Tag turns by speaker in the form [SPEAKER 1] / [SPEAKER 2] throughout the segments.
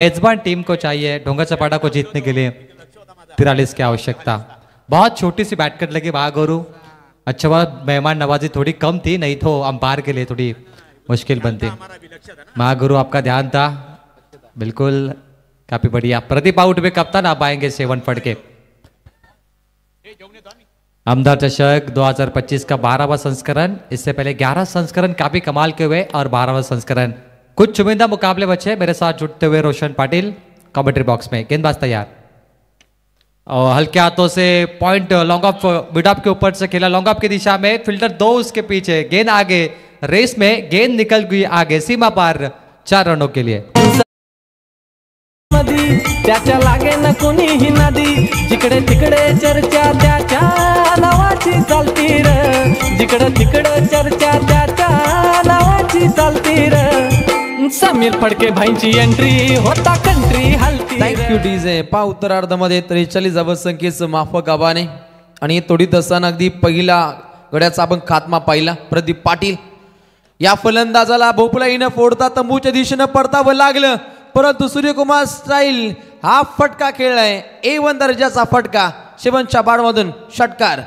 [SPEAKER 1] मेजबान टीम को चाहिए ढोंगाचापाड़ा को जीतने के लिए 43 की आवश्यकता। बहुत छोटी सी बैट कट लगी भागोरू। अच्छा बात मेहमान नवाजी थोड़ी कम थी, नहीं तो अंपायर के लिए थोड़ी मुश्किल बनती। महागुरु आपका ध्यान था, बिल्कुल काफी बढ़िया। प्रदीप आउट में कप्तान आप आएंगे 7 फट के। आमदार चषक 2025 का 12वां संस्करण, इससे पहले 11 संस्करण काफी कमाल के हुए और 12वां संस्करण। कुछ चुनिंदा मुकाबले बचे, मेरे साथ जुटते हुए रोशन पाटिल कमेंट्री बॉक्स में। गेंदबाज तैयार और हल्के हाथों से point long off mid off के ऊपर से खेला, लॉन्ग ऑफ की दिशा में, फील्डर 2 उसके पीछे, गेंद आगे, रेस में गेंद निकल गई आगे, सीमा पार 4 रनों के लिए।
[SPEAKER 2] त्याच्या लागे न कोणीही नदी, जिकडे तिकडे चर्चा त्याच्या नावाची चालती र, जिकडे तिकडे चर्चा त्याच्या नावाची चालती र। समीर फडके भाईंची एंट्री होता कंट्री हलती।
[SPEAKER 3] Thank you DJ. पा उत्तरार्धामध्ये 43 धावसंख्येचं माफक आव्हाने आणि तोडीत असताना अगदी पहिला गड्याचा आपण खात्मा पाहिला प्रदीप पाटील। या फलंदाजाला भोपळाईनं फोडता तंबूच्या दिशेनं परतावं लागलं, परंतु सूर्यकुमार स्टाईल हा फटका खेळलाय, A1 दर्जाचा फटका, शिवनच्या बाडमधून षटकार।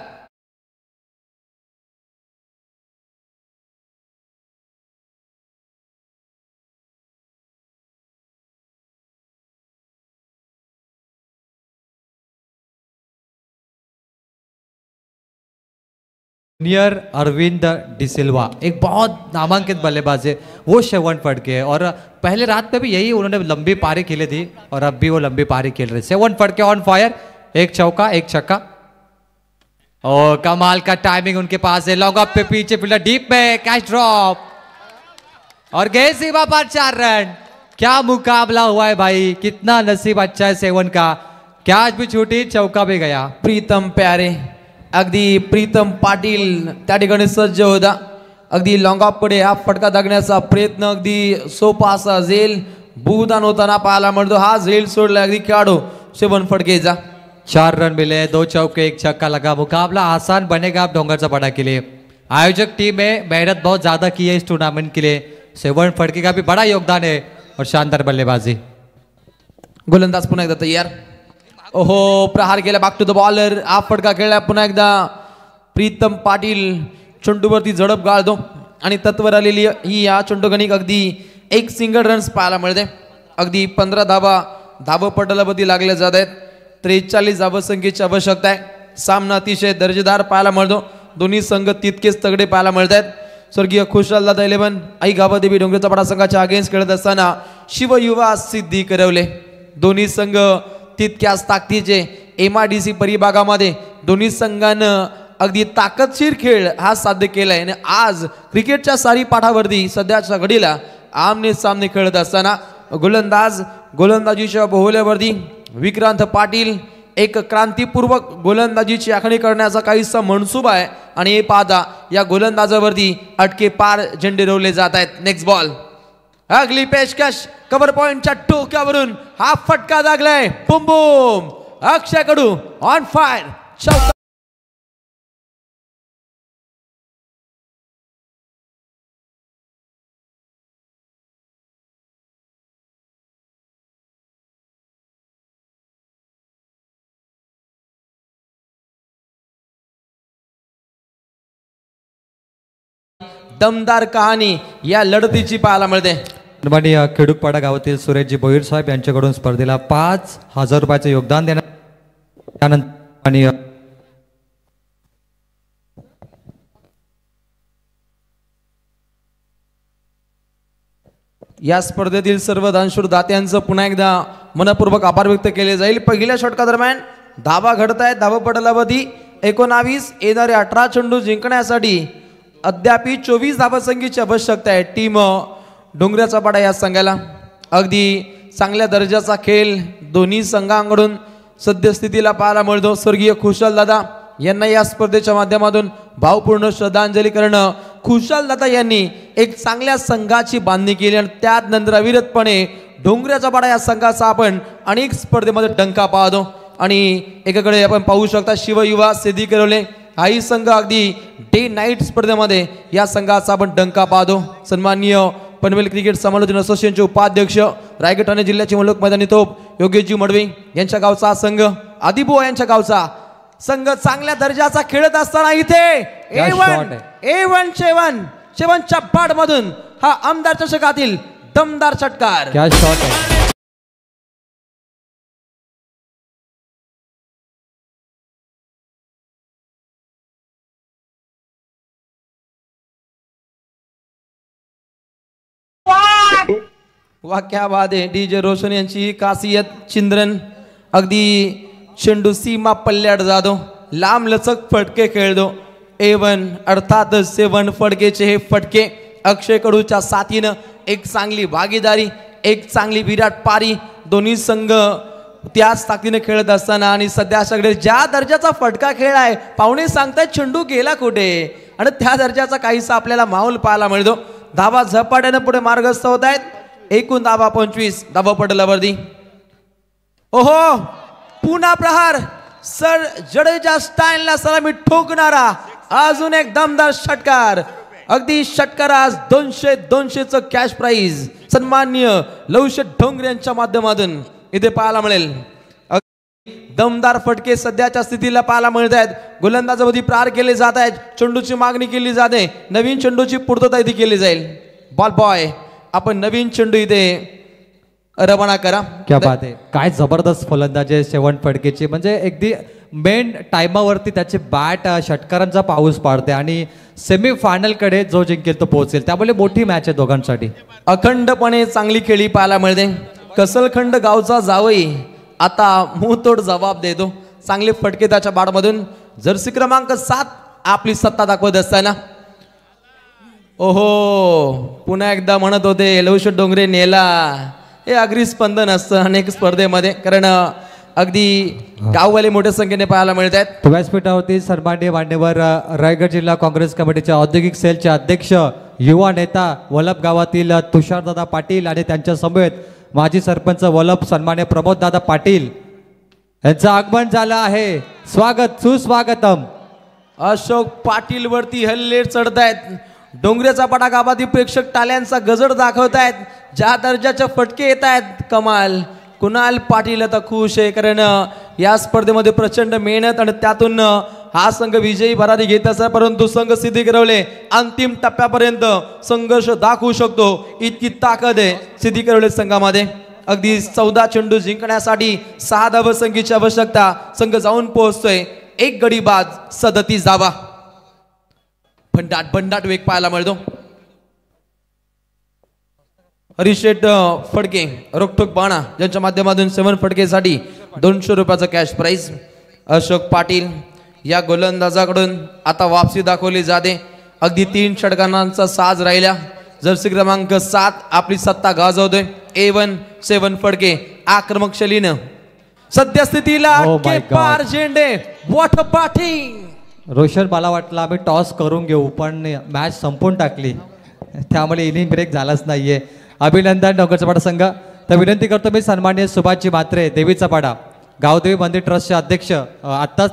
[SPEAKER 1] जूनियर अरविंद डिसिल्वा एक बहुत नामांकित बल्लेबाज है, वो 7 फट के है और पहले रात में भी यही उन्होंने लंबी पारी खेली थी और अब भी वो लंबी पारी खेल रहे। 7 फट के ऑन फायर, एक चौका एक छक्का और कमाल का टाइमिंग उनके पास है। लॉन्ग ऑफ पे पीछे फील्डर डीप में कैच ड्रॉप और गए सीमा पर 4 रन। क्या मुकाबला हुआ है भाई, कितना नसीब अच्छा है 7 का। कैच भी छूटी, चौका भी गया।
[SPEAKER 3] प्रीतम प्यारे, अगदी प्रीतम पाटील त्या ठिकाणी सज्ज होता। अगदी लॉंग ऑफ कडे हा फटका दागण्याचा प्रयत्न अगदी सोपा असा झेल भूदान होताना पाहायला मिळतो। हा झेल सोडला अगदी खेळाडू 7 फटकेचा।
[SPEAKER 1] 4 रन मिले, 2 चौके एक छक्का लगा। मुकाबला आसान बनेगा अब ढोंगाचापाड़ा के लिए। आयोजक टीम में मेहनत बहुत ज्यादा की है इस टूर्नामेंट के लिए। 7 फटके का भी बड़ा योगदान है और शानदार बल्लेबाजी।
[SPEAKER 3] गोलंदाज पुन्हा एकदा तयार। ओहो, प्रहार केला बॅक टू द बॉलर। हा फटका खेळला पुन्हा एकदा प्रीतम पाटील चेंडूवरती झडप गाळतो आणि तत्वर आलेली ही या चेंडूगणिक अगदी एक सिंगल रन्स पाहायला मिळते। अगदी 15 धावपटलावरती लागले जात आहेत। 43 धावसंख्येची आवश्यकता आहे। सामना अतिशय दर्जेदार पाहायला मिळतो, दोन्ही संघ तितकेच तगडे पाहायला मिळत आहेत। स्वर्गीय खुशालदादा 11 आई गावादेवी ढोंगाचापाड़ा संघाच्या अगेन्स्ट खेळत असताना शिवयुवा सिद्धी करवले। दोन्ही संघ तितक्याच ताकदीचे। MIDC परिभागामध्ये दोन्ही संघानं अगदी ताकदशीर खेळ हा साध्य केलाय आणि आज क्रिकेटच्या सारी पाठावरती सध्याच्या घडीला आमने सामने खेळत असताना गोलंदाजीच्या बोहल्यावरती विक्रांत पाटील एक क्रांतीपूर्वक गोलंदाजीची आखणी करण्याचा काहीसा मनसूबा आहे आणि हे पाहता या गोलंदाजावरती अटके पार झेंडे रोवले जात आहेत। नेक्स्ट बॉल, अगली पेशकश कव्हर पॉइंटच्या टोक्यावरून हा फटका लागलाय। बुम बुम, अक्षय कडू ऑन फायर, चौका। दमदार कहाणी या लढतीची पाहायला मिळते।
[SPEAKER 1] माननीय खेडूकपाडा गावातील सुरेशजी भोईर साहेब यांच्याकडून स्पर्धेला 5,000 रुपयाचे योगदान देण्यात। त्यानंतर
[SPEAKER 3] या स्पर्धेतील सर्व दानशूर दात्यांचं पुन्हा एकदा मनपूर्वक आभार व्यक्त केले जाईल। पहिल्या षटकादरम्यान धावा घडत आहेत। धावपटलावरती 19 येणारे 18 चेंडू जिंकण्यासाठी अद्यापी 24 धावसंख्येची आवश्यकता आहे टीम ढोंगाचापाड़ा या संघाला। अगदी चांगल्या दर्जाचा खेळ दोन्ही संघांकडून सद्यस्थितीला पाहायला मिळतो। स्वर्गीय खुशालदादा यांना या स्पर्धेच्या माध्यमातून भावपूर्ण श्रद्धांजली करणं। खुशालदादा यांनी एक चांगल्या संघाची बांधणी केली आणि त्यानंतर अविरतपणे ढोंगाचापाड़ा या संघाचा आपण अनेक स्पर्धेमध्ये डंका पाहतो आणि एकाकडे आपण पाहू शकता शिवयुवा सिद्धी करवले हाही संघ अगदी डे नाईट स्पर्धेमध्ये या संघाचा आपण डंका पाहतो। सन्माननीय पनवेल क्रिकेट समालोचन असोसिएशनचे उपाध्यक्ष, रायगड ठाणे जिल्ह्याचे मुलक मैदानी तोप योगेशजी मडवी यांच्या गावचा संघ, आदिबुवा यांच्या गावचा संघ चांगल्या दर्जाचा खेळत असताना इथे शेवनच्या पाठ मधून हा आमदार चषकातील दमदार षटकार.
[SPEAKER 1] क्या शॉट है.
[SPEAKER 3] वा क्या बात आहे. डीजे रोशन यांची खासियत चिंद्रन, अगदी चेंडू सीमा पल्ल्याड जातो, लांब लचक फटके खेळतो. A1 अर्थातच 7 फटकेचे हे फटके अक्षय कडूच्या साथीनं एक चांगली भागीदारी, एक चांगली विराट पारी, दोन्ही संघ त्याच ताकदीने खेळत असताना आणि सध्या सगळे ज्या दर्जाचा फटका खेळ आहे, पाहुणे सांगतायत चेंडू गेला कुठे, आणि त्या दर्जाचा काहीसा आपल्याला माहोल पाहायला मिळतो. धाबा झपाट्याने पुढे मार्गस्थ होत आहेत. एकूण धाबा 25 धाबा पडला वर्दी. ओहो, पुन्हा प्रहार, सर जडेजा स्टाईलला सलामी ठोकणारा अजून एक दमदार षटकार. अगदी षटकार आज 200चं कॅश प्राइज सन्माननीय लवशेठ ढोंगरे यांच्या माध्यमातून इथे पाहायला मिळेल. दमदार फटके सध्याच्या स्थितीला पाहायला मिळत आहेत. गोलंदाजामध्ये प्रहार केले जात आहेत, चेंडूची मागणी केली जाते, नवीन चेंडूची पूर्तता इथे केली जाईल. बॉल बॉय, आपण नवीन चेंडू इथे रवाना करा.
[SPEAKER 1] क्या बात आहे. काय जबरदस्त फलंदाज आहे 7 फटकेची. म्हणजे अगदी मेन टाइमावरती त्याचे बॅट षटकारांचा पाऊस पाडते आणि सेमी फायनल कडे जो जिंकेल तो पोहोचेल. त्यामुळे मोठी मॅच आहे दोघांसाठी.
[SPEAKER 3] अखंडपणे चांगली खेळी पाहायला मिळते. कसलखंड गावचा जावई आता मुंहतोड जबाब देतो. चांगले फटके त्याच्या बाडमधून. जर्सी क्रमांक 7 आपली सत्ता दाखवत असताना, ओहो, पुन्हा एकदा म्हणत होते लवशेठ डोंगरे नेला. हे अग्री स्पंदन असतं अनेक स्पर्धेमध्ये, कारण अगदी गाववाले मोठ्या संख्येने पाहायला मिळत आहेत.
[SPEAKER 1] व्यासपीठावरती सन्माननीय मान्यवर रायगड जिल्हा काँग्रेस कमिटीच्या औद्योगिक सेलचे अध्यक्ष, युवा नेता वलप गावातील तुषारदादा पाटील आणि त्यांच्या समवेत माजी सरपंच वलप सन्मान्य प्रमोददादा पाटील यांचं आगमन झालं आहे. स्वागत, सुस्वागतम.
[SPEAKER 3] अशोक पाटील वरती हल्ले चढतायत. डोंगरेचा पटा गावातील प्रेक्षक टाळ्यांचा गजर दाखवतायत. ज्या दर्जाचे फटके येत आहेत, कमाल. कुणाल पाटील आता खुश आहे, कारण या स्पर्धेमध्ये प्रचंड मेहनत आणि त्यातून हा संघ विजयी भरारी घेत असा, परंतु संघ सिद्धी करवले अंतिम टप्प्यापर्यंत संघर्ष दाखवू शकतो इतकी ताकद आहे सिद्धी करवले संघामध्ये. अगदी 14 चेंडू जिंकण्यासाठी 6 धावा संख्येची आवश्यकता. संघ जाऊन पोहोचतोय 1 गडी बाद 37 धावा. भंडाट वेग पाहायला मिळतो. हरिशेठ फडके रोखोक बाणा ज्यांच्या माध्यमातून 7 फटकेसाठी 200 रुपयाचा कॅश प्राइज. अशोक पाटील या गोलंदाजाकडून आता वापसी दाखवली जाते. अगदी 3 षटकांचा साज राहिला. जर्सी क्रमांक 7 आपली सत्ता गाजवतोय. A1 7 फडके आक्रमक शैलीनं सद्यस्थितीला पार झेंडे. What a batting.
[SPEAKER 1] रोशन, मला वाटलं आम्ही टॉस करून घेऊ, पण मॅच संपून टाकली, त्यामुळे इनिंग ब्रेक झालाच नाहीये. अभिनंदन डोंगरचा पाडा संघ. तर विनंती करतो मी सन्माननीय सुभाषजी म्हात्रे, देवीचा पाडा गावदेवी मंदिर ट्रस्टचे अध्यक्ष, आत्ताच